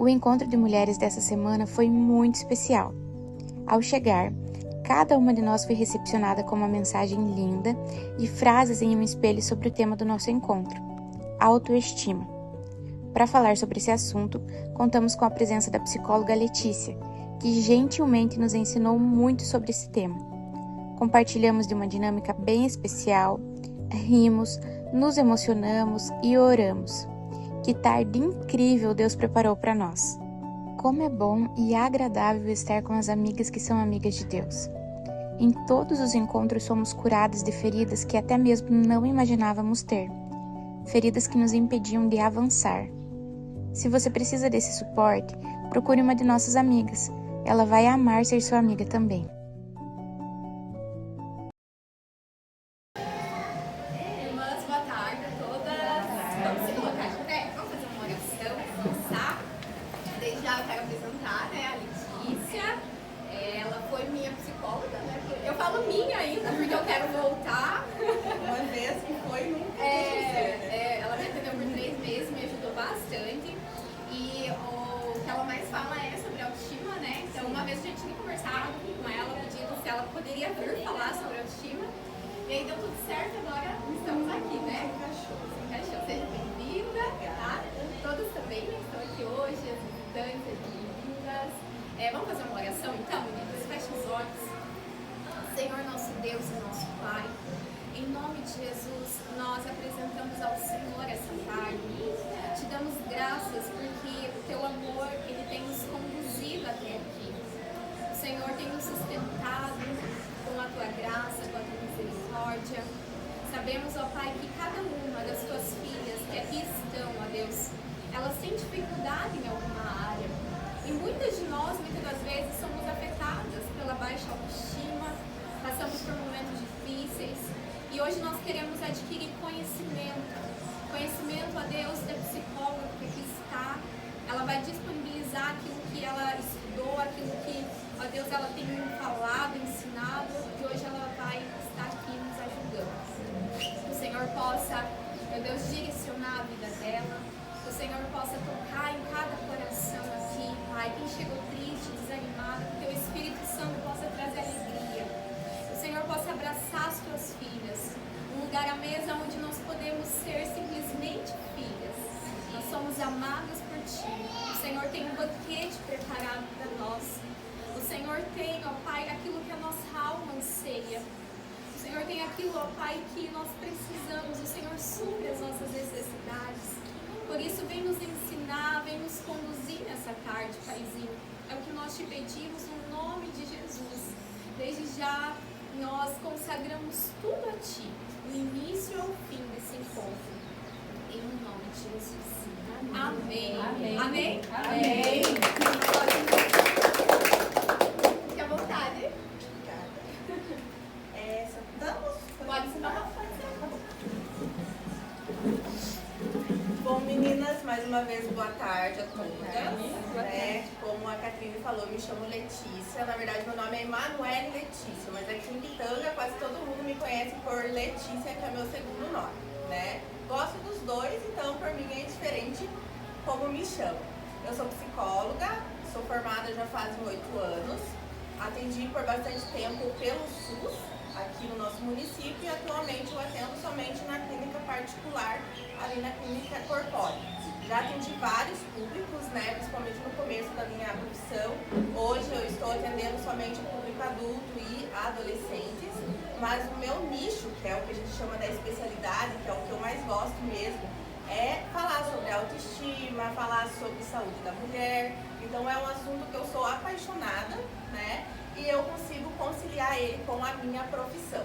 O encontro de mulheres dessa semana foi muito especial. Ao chegar, cada uma de nós foi recepcionada com uma mensagem linda e frases em um espelho sobre o tema do nosso encontro, autoestima. Para falar sobre esse assunto, contamos com a presença da psicóloga Letícia, que gentilmente nos ensinou muito sobre esse tema. Compartilhamos de uma dinâmica bem especial, rimos, nos emocionamos e oramos. Que tarde incrível Deus preparou para nós! Como é bom e agradável estar com as amigas que são amigas de Deus. Em todos os encontros somos curadas de feridas que até mesmo não imaginávamos ter. Feridas que nos impediam de avançar. Se você precisa desse suporte, procure uma de nossas amigas. Ela vai amar ser sua amiga também. Irmãs, boa tarde a todas. Vamos se colocar de pé? Vamos fazer uma oração, começar. Desde já eu quero apresentar, a Letícia. Ela foi minha psicóloga, Eu falo minha ainda, porque eu quero voltar. Uma vez que foi, nunca ela me atendeu por 3 meses, me ajudou bastante. E o que ela mais fala é sobre autoestima, Então, uma vez a gente tinha conversado com ela, pedindo se ela poderia vir falar sobre autoestima. E aí deu tudo certo, agora estamos aqui, Encaixou. Seja bem-vinda, tá? Todas também que estão aqui hoje, as visitantes, as bem-vindas. Vamos fazer uma oração então, meninas? Feche os olhos. Senhor, nosso Deus e nosso Pai, em nome de Jesus, nós apresentamos ao Senhor essa tarde. Te damos graças porque o Teu amor, Ele tem nos conduzido até aqui. O Senhor tem nos sustentado com a Tua graça, com a Tua misericórdia. Sabemos, ó Pai, que cada uma das Tuas filhas que aqui estão, ó Deus, elas têm dificuldade em alguma área. E muitas de nós, muitas das vezes, somos afetadas pela baixa autoestima, passamos por momentos difíceis. E hoje nós queremos adquirir conhecimento. Conhecimento, ó Deus, da psicóloga que aqui está. Ela vai disponibilizar aquilo que ela estudou, aquilo que, ó Deus, ela tem falado, ensinado. E hoje ela vai estar aqui nos ajudando. Que o Senhor possa, meu Deus, direcionar a vida dela. Que o Senhor possa tocar em cada coração aqui, Pai. Quem chegou triste, desanimado, que o Teu Espírito Santo possa trazer alegria. Que o Senhor possa abraçar as Tuas filhas. Um lugar à mesa onde nós podemos ser simplesmente filhas. Nós somos amadas por Ti. O Senhor tem um banquete preparado para nós. O Senhor tem, ó Pai, aquilo que a nossa alma anseia. O Senhor tem aquilo, ó Pai, que nós precisamos. O Senhor supre as nossas necessidades. Por isso, vem nos ensinar, vem nos conduzir nessa tarde, Paizinho. É o que nós te pedimos no nome de Jesus. Desde já, nós consagramos tudo a Ti, do início ao fim desse encontro. Em nome de Jesus. Amém. Amém. Amém? Amém. Fique à vontade. Sentamos? Pode sentar. Bom, meninas, mais uma vez, boa tarde a todas. Como a Catrine falou, me chamo Letícia. Na verdade, meu nome é Emanuele Letícia, mas aqui em Pitanga quase todo mundo me conhece por Letícia, que é meu segundo nome, Gosto dos dois, então por mim é diferente como me chamo. Eu sou psicóloga, sou formada já faz 8 anos, atendi por bastante tempo pelo SUS, aqui no nosso município, e atualmente eu atendo somente na clínica particular, ali na clínica Corpore. Já atendi vários públicos, principalmente no começo da minha profissão. Hoje eu estou atendendo somente o público adulto e adolescentes, mas o meu nicho, que é o que a gente chama da especialidade, que é o que eu mais gosto mesmo, é falar sobre autoestima, falar sobre saúde da mulher. Então é um assunto que eu sou apaixonada, e eu consigo conciliar ele com a minha profissão.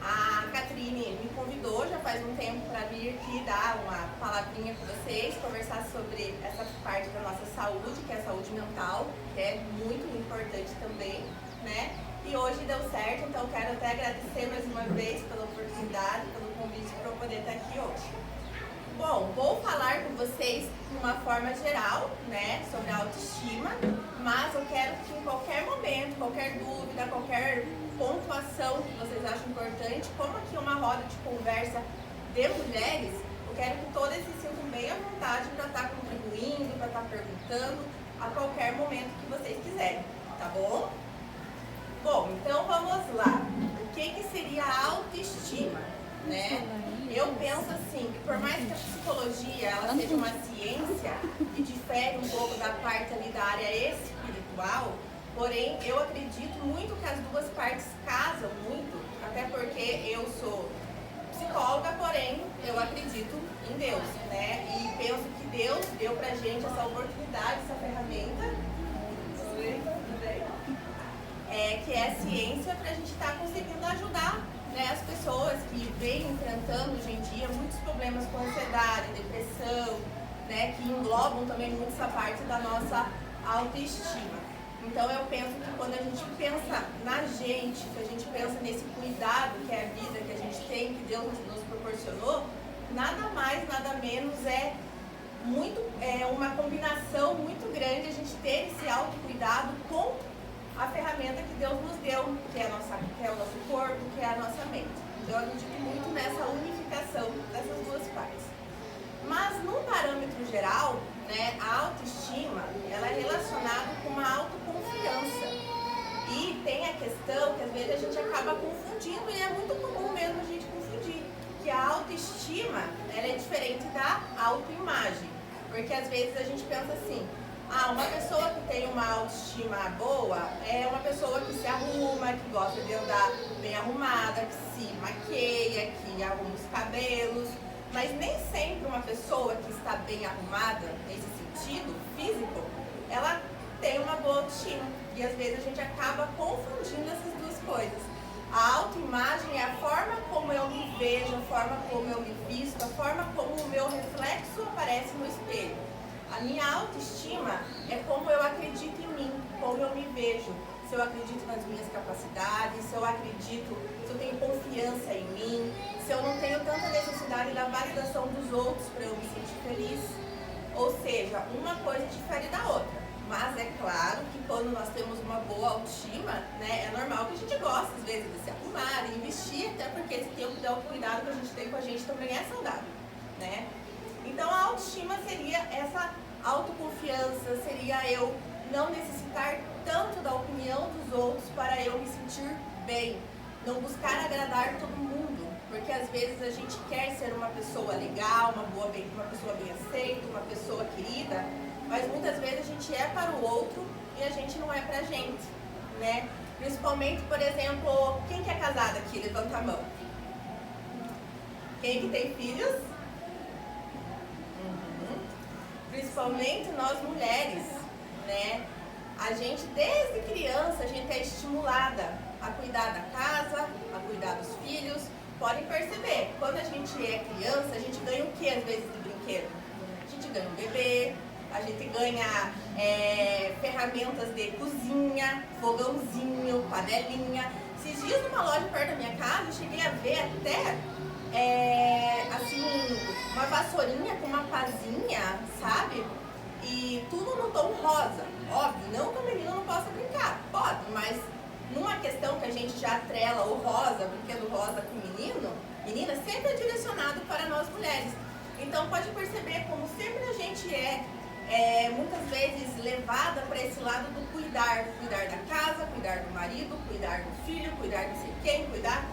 A Catrine me convidou já faz um tempo para vir aqui dar uma palavrinha com vocês, conversar sobre essa parte da nossa saúde, que é a saúde mental, que é muito importante também, E hoje deu certo, então quero até agradecer mais uma vez pela oportunidade, pelo convite para eu poder estar aqui hoje. Bom, vou falar com vocês de uma forma geral, sobre a autoestima, mas eu quero que em qualquer momento, qualquer dúvida, qualquer pontuação que vocês acham importante, como aqui uma roda de conversa de mulheres, o quero que todos se sintam bem à vontade para estar contribuindo, para estar perguntando a qualquer momento que vocês quiserem, tá bom? Bom, então vamos lá. O que seria a autoestima, né? Eu penso assim, que por mais que a psicologia ela seja uma ciência e difere um pouco da parte ali da área espiritual, porém eu acredito muito que as duas partes casam muito, até porque eu sou psicóloga, porém eu acredito em Deus, né? E penso que Deus deu pra gente essa oportunidade, essa ferramenta, que é a ciência, pra gente estar conseguindo ajudar, né, as pessoas que vêm enfrentando hoje em dia muitos problemas com ansiedade, depressão, né, que englobam também muito essa parte da nossa autoestima. Então eu penso que quando a gente pensa na gente, que a gente pensa nesse cuidado que é a vida que a gente tem, que Deus nos proporcionou, nada mais, nada menos é uma combinação muito grande a gente ter esse autocuidado com a ferramenta que Deus nos deu, que é o nosso corpo, que é a nossa mente. Então eu acredito muito nessa unificação dessas duas partes. Mas num parâmetro geral, né, a autoestima ela é relacionada com uma autoconfiança. E tem a questão que às vezes a gente acaba confundindo, e é muito comum mesmo a gente confundir, que a autoestima ela é diferente da autoimagem. Porque às vezes a gente pensa assim, uma pessoa que tem uma autoestima boa é uma pessoa que se arruma, que gosta de andar bem arrumada, que se maqueia, que arruma os cabelos. Mas nem sempre uma pessoa que está bem arrumada, nesse sentido físico, ela tem uma boa autoestima. E às vezes a gente acaba confundindo essas duas coisas. A autoimagem é a forma como eu me vejo, a forma como eu me visto, a forma como o meu reflexo aparece no espelho. A minha autoestima é como eu acredito em mim, como eu me vejo. Se eu acredito nas minhas capacidades, se eu tenho confiança em mim, se eu não tenho tanta necessidade da validação dos outros para eu me sentir feliz. Ou seja, uma coisa difere da outra. Mas é claro que quando nós temos uma boa autoestima, né, é normal que a gente goste às vezes de se arrumar e investir, até porque esse tempo de autocuidado que a gente tem com a gente também é saudável, né? Então a autoestima seria essa autoconfiança, seria eu não necessitar tanto da opinião dos outros para eu me sentir bem, não buscar agradar todo mundo, porque às vezes a gente quer ser uma pessoa legal, uma pessoa bem aceita, uma pessoa querida, mas muitas vezes a gente é para o outro e a gente não é pra gente, né? Principalmente, por exemplo, quem que é casado aqui? Levanta a mão. Quem que tem filhos? Principalmente nós mulheres, né? A gente, desde criança, a gente é estimulada a cuidar da casa, a cuidar dos filhos. Podem perceber, quando a gente é criança, a gente ganha o que às vezes de brinquedo? A gente ganha um bebê, a gente ganha ferramentas de cozinha, fogãozinho, panelinha. Esses dias numa loja perto da minha casa, eu cheguei a ver até uma vassourinha com uma pazinha, sabe? E tudo no tom rosa. Óbvio, não que o menino não possa brincar, pode, mas numa questão que a gente já atrela o rosa, brinquedo rosa com menina sempre é direcionado para nós mulheres. Então pode perceber como sempre a gente muitas vezes levada para esse lado do cuidar da casa, cuidar do marido, cuidar do filho, cuidar de sei quem, cuidar.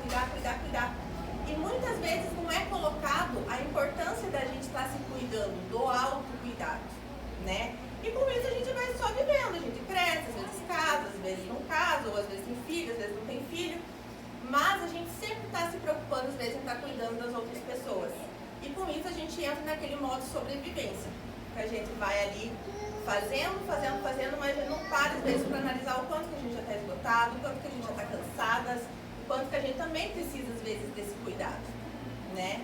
E muitas vezes não é colocado a importância da gente estar se cuidando, do autocuidado, né? E com isso a gente vai só vivendo, a gente cresce, às vezes casa, às vezes não casa, ou às vezes tem filho, às vezes não tem filho. Mas a gente sempre está se preocupando, às vezes, em estar cuidando das outras pessoas. E com isso a gente entra naquele modo de sobrevivência, que a gente vai ali fazendo, mas a gente não para, às vezes, para analisar o quanto que a gente já está esgotado, o quanto que a gente já está cansada, o quanto que a gente também precisa, às vezes, desse cuidado, né?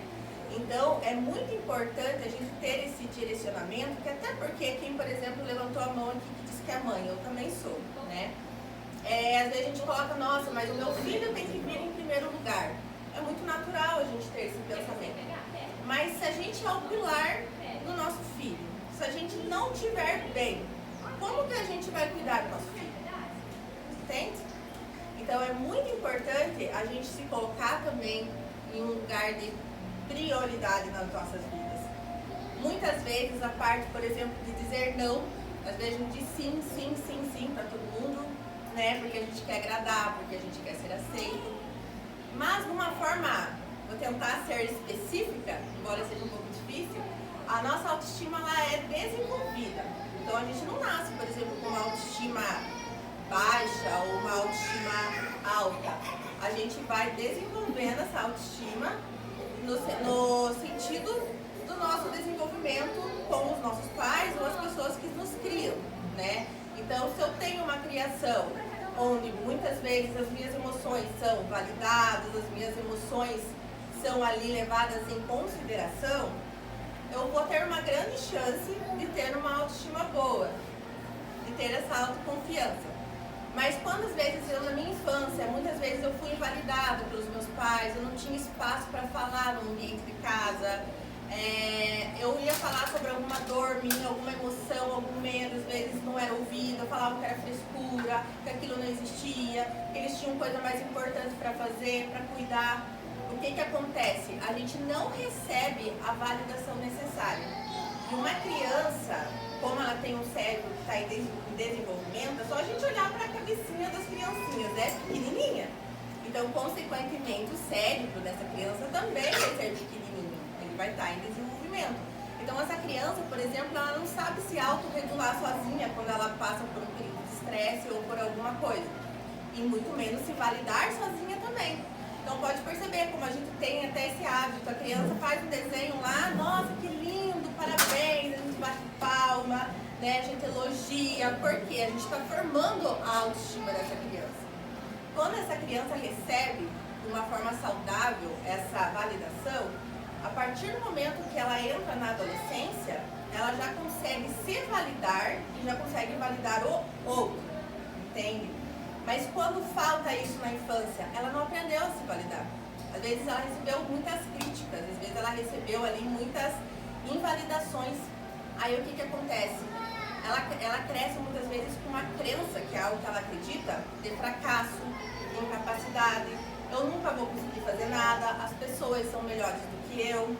Então, é muito importante a gente ter esse direcionamento, que até porque quem, por exemplo, levantou a mão aqui que disse que é mãe, eu também sou, né? Às vezes a gente coloca, nossa, mas o meu filho tem que vir em primeiro lugar. É muito natural a gente ter esse pensamento. Mas se a gente é o pilar do nosso filho, se a gente não estiver bem, como que a gente vai cuidar do nosso filho? Entende? Então é muito importante a gente se colocar também em um lugar de prioridade nas nossas vidas. Muitas vezes a parte, por exemplo, de dizer não, às vezes a gente diz sim, sim, sim, sim para todo mundo, né? Porque a gente quer agradar, porque a gente quer ser aceito. Mas de uma forma, vou tentar ser específica, embora seja um pouco difícil, a nossa autoestima ela é desenvolvida. Então a gente não nasce, por exemplo, com uma autoestima baixa ou uma autoestima alta. A gente vai desenvolvendo essa autoestima no sentido do nosso desenvolvimento com os nossos pais ou as pessoas que nos criam, né? Então, se eu tenho uma criação onde muitas vezes as minhas emoções são validadas, as minhas emoções são ali levadas em consideração, eu vou ter uma grande chance de ter uma autoestima boa, de ter essa autoconfiança. Mas quando às vezes eu, na minha infância, muitas vezes eu fui invalidada pelos meus pais, eu não tinha espaço para falar no ambiente de casa, eu ia falar sobre alguma dor minha, alguma emoção, algum medo, às vezes não era ouvido, eu falava que era frescura, que aquilo não existia, que eles tinham coisa mais importante para fazer, para cuidar. O que acontece? A gente não recebe a validação necessária. E uma criança, como ela tem um cérebro que está em desenvolvimento, é só a gente olhar para a cabecinha das criancinhas, é pequenininha. Então, consequentemente, o cérebro dessa criança também vai ser pequenininho, ele vai estar em desenvolvimento. Então, essa criança, por exemplo, ela não sabe se autorregular sozinha quando ela passa por um período de estresse ou por alguma coisa. E muito menos se validar sozinha também. Então, pode perceber como a gente tem até esse hábito. A criança faz um desenho lá, nossa, que lindo, parabéns, a gente bate palma, né? A gente elogia, porque a gente está formando a autoestima dessa criança. Quando essa criança recebe de uma forma saudável essa validação, a partir do momento que ela entra na adolescência, ela já consegue se validar e já consegue validar o outro, entende? Mas quando falta isso na infância, ela não aprendeu a se validar. Às vezes ela recebeu muitas críticas, às vezes ela recebeu ali muitas invalidações. Aí o que acontece? Ela cresce muitas vezes com uma crença, que é algo que ela acredita, de fracasso, de incapacidade. Eu nunca vou conseguir fazer nada, as pessoas são melhores do que eu.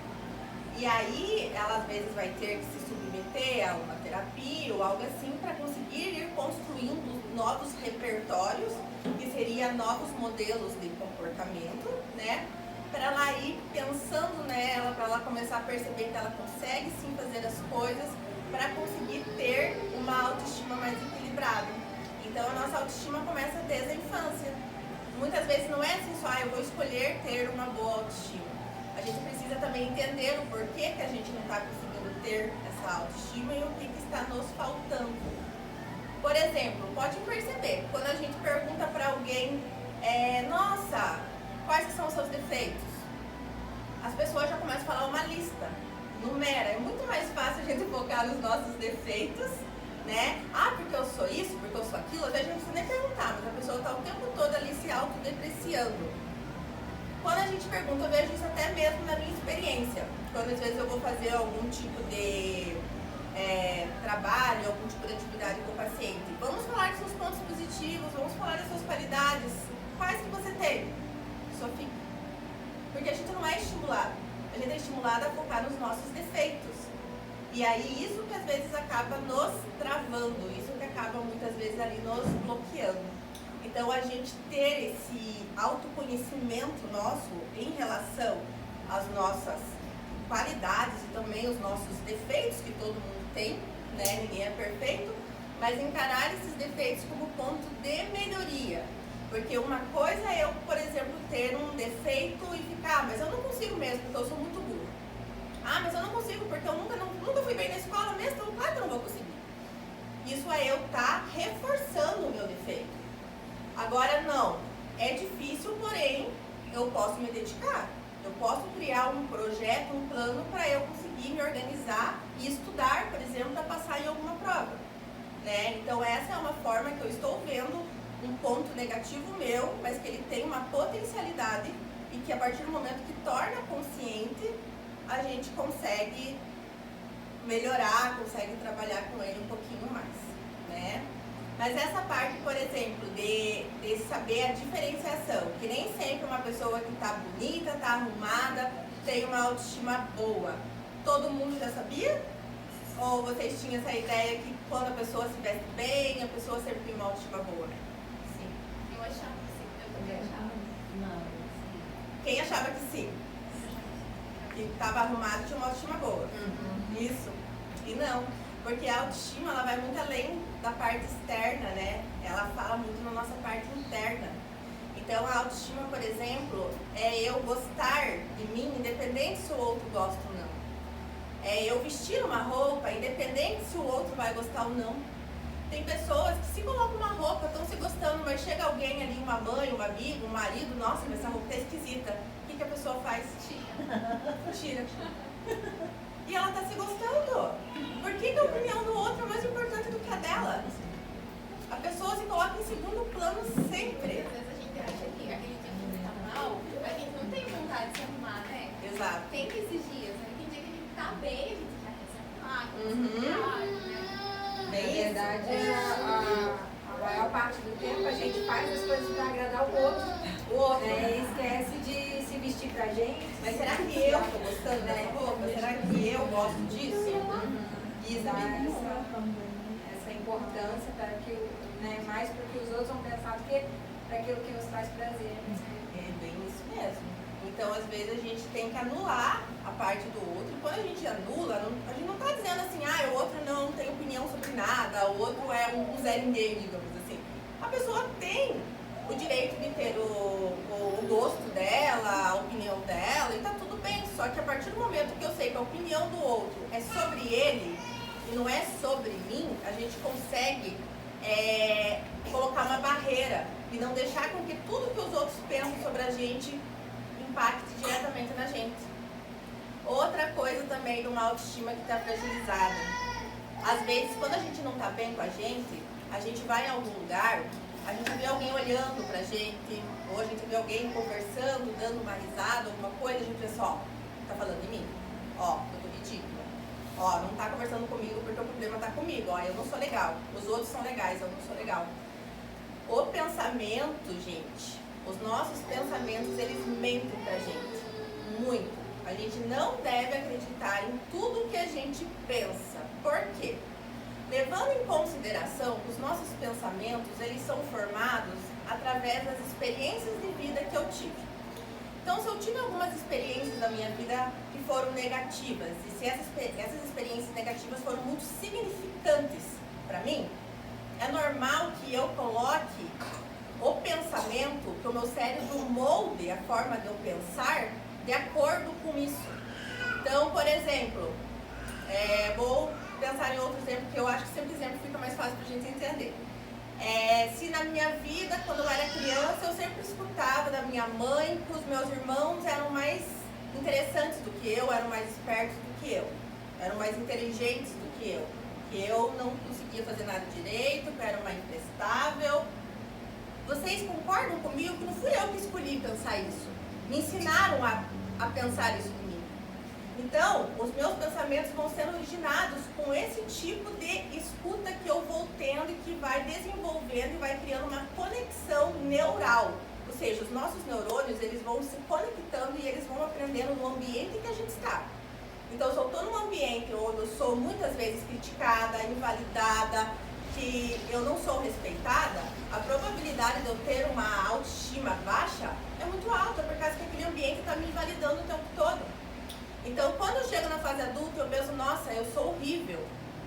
E aí ela às vezes vai ter que se submeter a uma terapia ou algo assim para conseguir ir construindo novos repertórios, que seria novos modelos de comportamento, né? Para ela ir pensando nela, para ela começar a perceber que ela consegue sim fazer as coisas, para conseguir ter uma autoestima mais equilibrada. Então a nossa autoestima começa desde a infância. Muitas vezes não é assim só, eu vou escolher ter uma boa autoestima. A gente precisa também entender o porquê que a gente não está conseguindo ter essa autoestima e o que está nos faltando. Por exemplo, pode perceber, quando a gente pergunta para alguém, nossa, quais que são os seus defeitos? As pessoas já começam a falar uma lista, numera. É muito mais fácil a gente focar nos nossos defeitos, né? Ah, porque eu sou isso, porque eu sou aquilo, às vezes a gente não precisa nem perguntar, mas a pessoa está o tempo todo ali se autodepreciando. Quando a gente pergunta, eu vejo isso até mesmo na minha experiência. Quando às vezes eu vou fazer algum tipo de trabalho, algum tipo de atividade com o paciente, vamos falar dos seus pontos positivos, vamos falar das suas qualidades. Quais que você tem? Só fica. Porque a gente não é estimulado. A gente é estimulado a focar nos nossos defeitos. E aí isso que às vezes acaba nos travando, isso que acaba muitas vezes ali nos bloqueando. Então a gente ter esse autoconhecimento nosso em relação às nossas qualidades e também os nossos defeitos, que todo mundo tem, né? Ninguém é perfeito, mas encarar esses defeitos como ponto de melhoria. Porque uma coisa é eu, por exemplo, ter um defeito e ficar, mas eu não consigo mesmo, porque eu sou muito burro. Ah, mas eu não consigo porque eu nunca fui bem na escola mesmo, então claro que eu não vou conseguir. Isso é eu estar reforçando o meu defeito. Agora não, é difícil, porém eu posso me dedicar. Eu posso criar um projeto, um plano para eu conseguir me organizar e estudar, por exemplo, para passar em alguma prova, né? Então essa é uma forma que eu estou vendo um ponto negativo meu, mas que ele tem uma potencialidade e que a partir do momento que torna consciente, a gente consegue melhorar, consegue trabalhar com ele um pouquinho mais, né? Mas essa parte, por exemplo, de saber a diferenciação, que nem sempre uma pessoa que está bonita, está arrumada, tem uma autoestima boa. todo mundo já sabia? Ou vocês tinham essa ideia que quando a pessoa se veste bem, a pessoa sempre tem uma autoestima boa? Sim, eu achava que sim, eu também achava. Quem achava que sim? Que estava arrumado tinha uma autoestima boa. Isso. E não, porque a autoestima ela vai muito além da parte externa, né? Ela fala muito na nossa parte interna. Então a autoestima, por exemplo, é eu gostar de mim, independente se o outro gosta ou não. É eu vestir uma roupa, independente se o outro vai gostar ou não. Tem pessoas que se colocam uma roupa, estão se gostando, mas chega alguém ali, uma mãe, um amigo, um marido, nossa, mas essa roupa tá esquisita. O que a pessoa faz? Tira. E ela tá se gostando. Por que a opinião do outro é mais importante do que a dela? A pessoa se coloca em segundo plano sempre. Às vezes a gente acha que aquele dia que a gente tá mal, a gente não tem vontade de se arrumar, né? Exato. Tem que esses dias, né? Tem dia que a gente tá bem, a gente já quer se arrumar, quer se arrumar, né? Na verdade, a maior parte do tempo a gente faz as coisas para agradar o outro, né? E esquece de se vestir pra gente. Mas será que eu tô gostando dessa roupa? Será que eu gosto disso? Isso Dá mesmo. essa importância para que, né, mais para que os outros vão pensar do que para aquilo que nos traz prazer. É bem isso mesmo. Então, às vezes, a gente tem que anular a parte do outro. E quando a gente anula, a gente não está dizendo assim, o outro não tem opinião sobre nada, o outro é um Zé Ninguém, digamos assim. A pessoa tem o direito de ter o gosto dela, a opinião dela, e tá tudo bem. Só que a partir do momento que eu sei que a opinião do outro é sobre ele e não é sobre mim, a gente consegue colocar uma barreira e não deixar com que tudo que os outros pensam sobre a gente impacte diretamente na gente. Outra coisa também de uma autoestima que está fragilizada. Às vezes, quando a gente não está bem com a gente vai em algum lugar, a gente vê alguém olhando pra gente, ou a gente vê alguém conversando, dando uma risada, alguma coisa, a gente pensa, tá falando de mim, eu tô ridícula, não tá conversando comigo porque o problema tá comigo, eu não sou legal, os outros são legais, eu não sou legal. O pensamento, gente, os nossos pensamentos, eles mentem pra gente, muito. A gente não deve acreditar em tudo que a gente pensa. Por quê? Levando em consideração que os nossos pensamentos, eles são formados através das experiências de vida que eu tive. Então, se eu tive algumas experiências na minha vida que foram negativas, e se essas experiências negativas foram muito significantes para mim, é normal que eu coloque o pensamento, que o meu cérebro molde a forma de eu pensar de acordo com isso. Então, por exemplo, vou pensar em outro exemplo, que eu acho que sempre exemplo fica mais fácil para a gente entender. Se na minha vida, quando eu era criança, eu sempre escutava da minha mãe que os meus irmãos eram mais interessantes do que eu, eram mais espertos do que eu, eram mais inteligentes do que eu não conseguia fazer nada direito, que eu era uma imprestável. Vocês concordam comigo que não fui eu que escolhi pensar isso? Me ensinaram a pensar isso em mim. Então, os meus pensamentos vão sendo originados com esse tipo de escuta que eu vou tendo e que vai desenvolvendo e vai criando uma conexão neural. Ou seja, os nossos neurônios, eles vão se conectando e eles vão aprendendo no ambiente em que a gente está. Então, se eu estou num ambiente onde eu sou muitas vezes criticada, invalidada, que eu não sou respeitada, a probabilidade de eu ter uma autoestima baixa é muito alta, por causa que aquele ambiente está me invalidando o tempo todo. Então, quando eu chego na fase adulta, eu penso, nossa, eu sou horrível.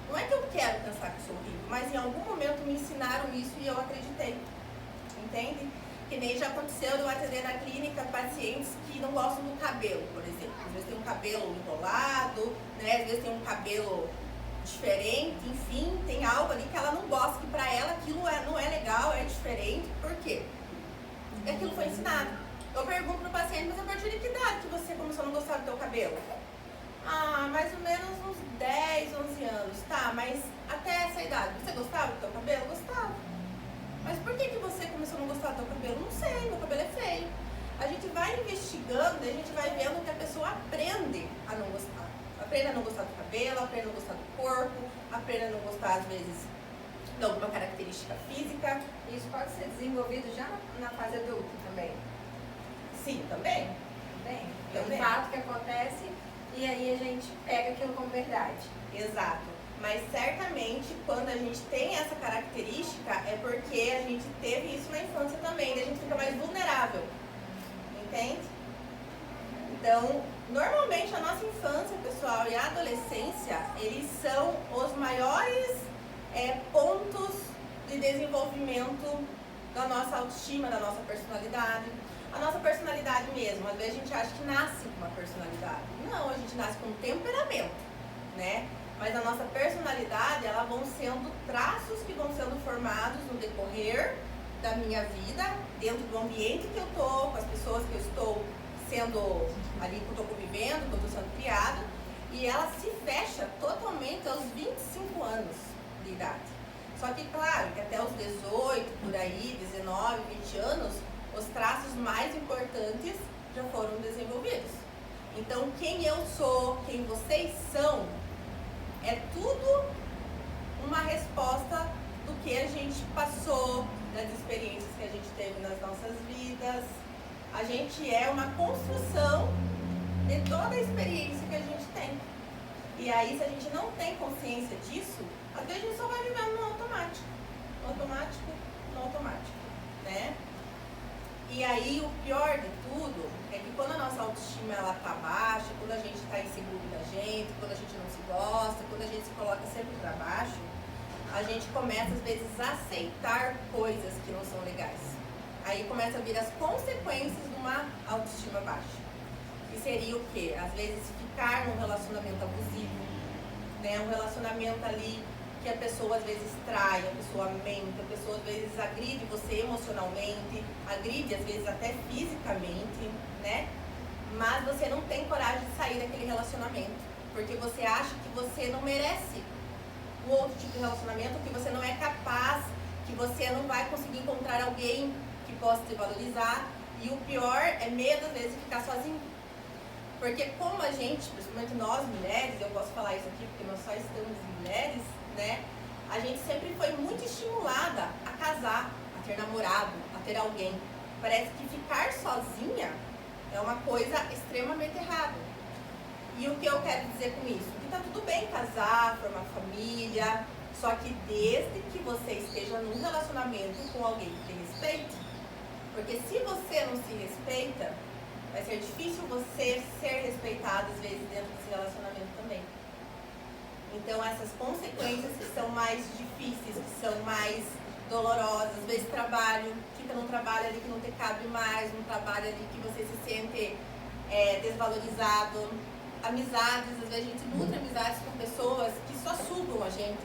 Não é que eu quero pensar que sou horrível, mas em algum momento me ensinaram isso e eu acreditei. Entende? Que nem já aconteceu de eu atender na clínica pacientes que não gostam do cabelo, por exemplo. Às vezes tem um cabelo enrolado, né? Às vezes tem um cabelo diferente, enfim, tem algo ali que ela não gosta, que pra ela aquilo não é legal, é diferente. Por quê? Aquilo foi ensinado. Eu pergunto pro paciente, mas a partir de que idade que você começou a não gostar do teu cabelo? Mais ou menos uns 10, 11 anos. Tá, mas até essa idade, você gostava do teu cabelo? Gostava. Mas por que você começou a não gostar do teu cabelo? Não sei, meu cabelo é feio. A gente vai investigando e a gente vai vendo que a pessoa aprende a não gostar. Aprende a não gostar do cabelo, aprende a não gostar do corpo, aprende a não gostar, às vezes, de alguma característica física. Isso pode ser desenvolvido já na fase adulta também. Sim, também. É um fato que acontece e aí a gente pega aquilo como verdade. Exato. Mas certamente quando a gente tem essa característica é porque a gente teve isso na infância também, daí a gente fica mais vulnerável. Entende? Então, normalmente a nossa infância, pessoal, e a adolescência, eles são os maiores pontos de desenvolvimento da nossa autoestima, da nossa personalidade. A nossa personalidade mesmo, às vezes a gente acha que nasce com uma personalidade. Não, a gente nasce com um temperamento, né? Mas a nossa personalidade, ela vão sendo traços que vão sendo formados no decorrer da minha vida, dentro do ambiente que eu estou, com as pessoas que eu estou sendo ali, que eu estou convivendo, que eu estou sendo criada, e ela se fecha totalmente aos 25 anos de idade. Só que, claro, que até os 18, por aí, 19, 20 anos, os traços mais importantes já foram desenvolvidos. Então, quem eu sou, quem vocês são, é tudo uma resposta do que a gente passou, das experiências que a gente teve nas nossas vidas. A gente é uma construção de toda a experiência que a gente tem. E aí, se a gente não tem consciência disso, às vezes a gente só vai vivendo no automático. No automático, né? E aí, o pior de tudo é que quando a nossa autoestima ela tá baixa, quando a gente tá inseguro da gente, quando a gente não se gosta, quando a gente se coloca sempre para baixo, a gente começa, às vezes, a aceitar coisas que não são legais. Aí começa a vir as consequências de uma autoestima baixa. Que seria o quê? Às vezes, ficar num relacionamento abusivo, né? Um relacionamento ali que a pessoa às vezes trai, a pessoa mente, a pessoa às vezes agride você emocionalmente, agride às vezes até fisicamente, né? Mas você não tem coragem de sair daquele relacionamento, porque você acha que você não merece um outro tipo de relacionamento, que você não é capaz, que você não vai conseguir encontrar alguém que possa te valorizar. E o pior é medo às vezes de ficar sozinho. Porque como a gente, principalmente nós mulheres, eu posso falar isso aqui porque nós só estamos mulheres, né? A gente sempre foi muito estimulada a casar, a ter namorado, a ter alguém. Parece que ficar sozinha é uma coisa extremamente errada. E o que eu quero dizer com isso? Que tá tudo bem casar, formar família, só que desde que você esteja num relacionamento com alguém que te respeite. Porque se você não se respeita, vai ser difícil você ser respeitado às vezes dentro desse relacionamento também. Então essas consequências que são mais difíceis, que são mais dolorosas, às vezes trabalho, fica num trabalho ali que não te cabe mais, num trabalho ali que você se sente desvalorizado. Amizades, às vezes a gente nutre amizades com pessoas que só sugam a gente.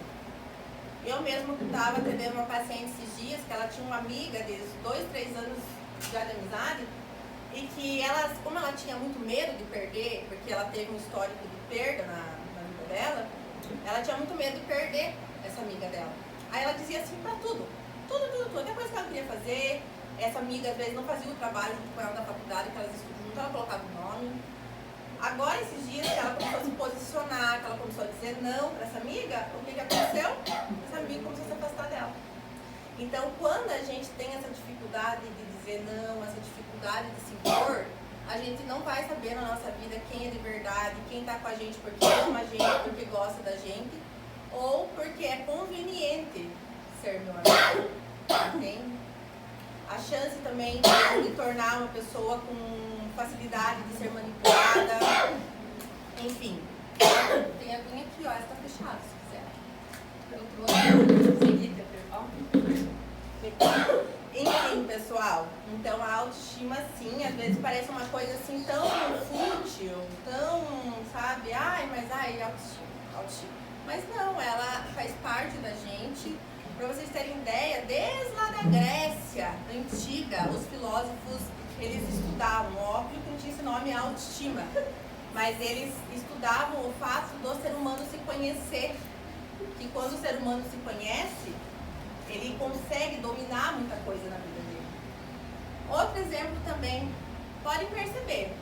Eu mesma estava atendendo uma paciente esses dias, que ela tinha uma amiga de 2, 3 anos já de amizade, e que ela, como ela tinha muito medo de perder, porque ela teve um histórico de perda na vida dela, ela tinha muito medo de perder essa amiga dela. Aí ela dizia assim pra tudo, até coisa que ela queria fazer. Essa amiga às vezes não fazia o trabalho junto com ela da faculdade, que elas estudam junto, ela colocava o nome. Agora, esses dias, que ela começou a se posicionar, que ela começou a dizer não para essa amiga, o que aconteceu? Essa amiga começou a se afastar dela. Então, quando a gente tem essa dificuldade de dizer não, essa dificuldade de se impor, a gente não vai saber na nossa vida quem é de verdade, quem está com a gente porque ama a gente, porque gosta da gente, ou porque é conveniente ser meu amigo. Entende? A chance também de tornar uma pessoa com facilidade de ser manipulada, enfim. Tem alguém aqui, ó, essa tá fechada, se quiser. Eu trouxe enfim, pessoal, então a autoestima, sim, às vezes parece uma coisa assim tão fútil, tão, sabe, autoestima. Mas não, ela faz parte da gente. Para vocês terem ideia, desde lá da Grécia antiga, os filósofos, eles estudavam, óbvio que não tinha esse nome autoestima, mas eles estudavam o fato do ser humano se conhecer, que quando o ser humano se conhece, ele consegue dominar muita coisa na vida dele. Outro exemplo também, podem perceber,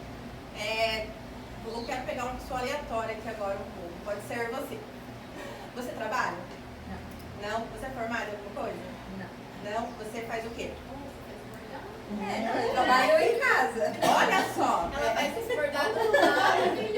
eu quero pegar uma pessoa aleatória aqui agora um pouco, pode ser você. Você trabalha? Não? Você é formada em alguma coisa? Não? Você faz o quê? Eu trabalho em casa. Olha só. Ela vai se bordar do lado.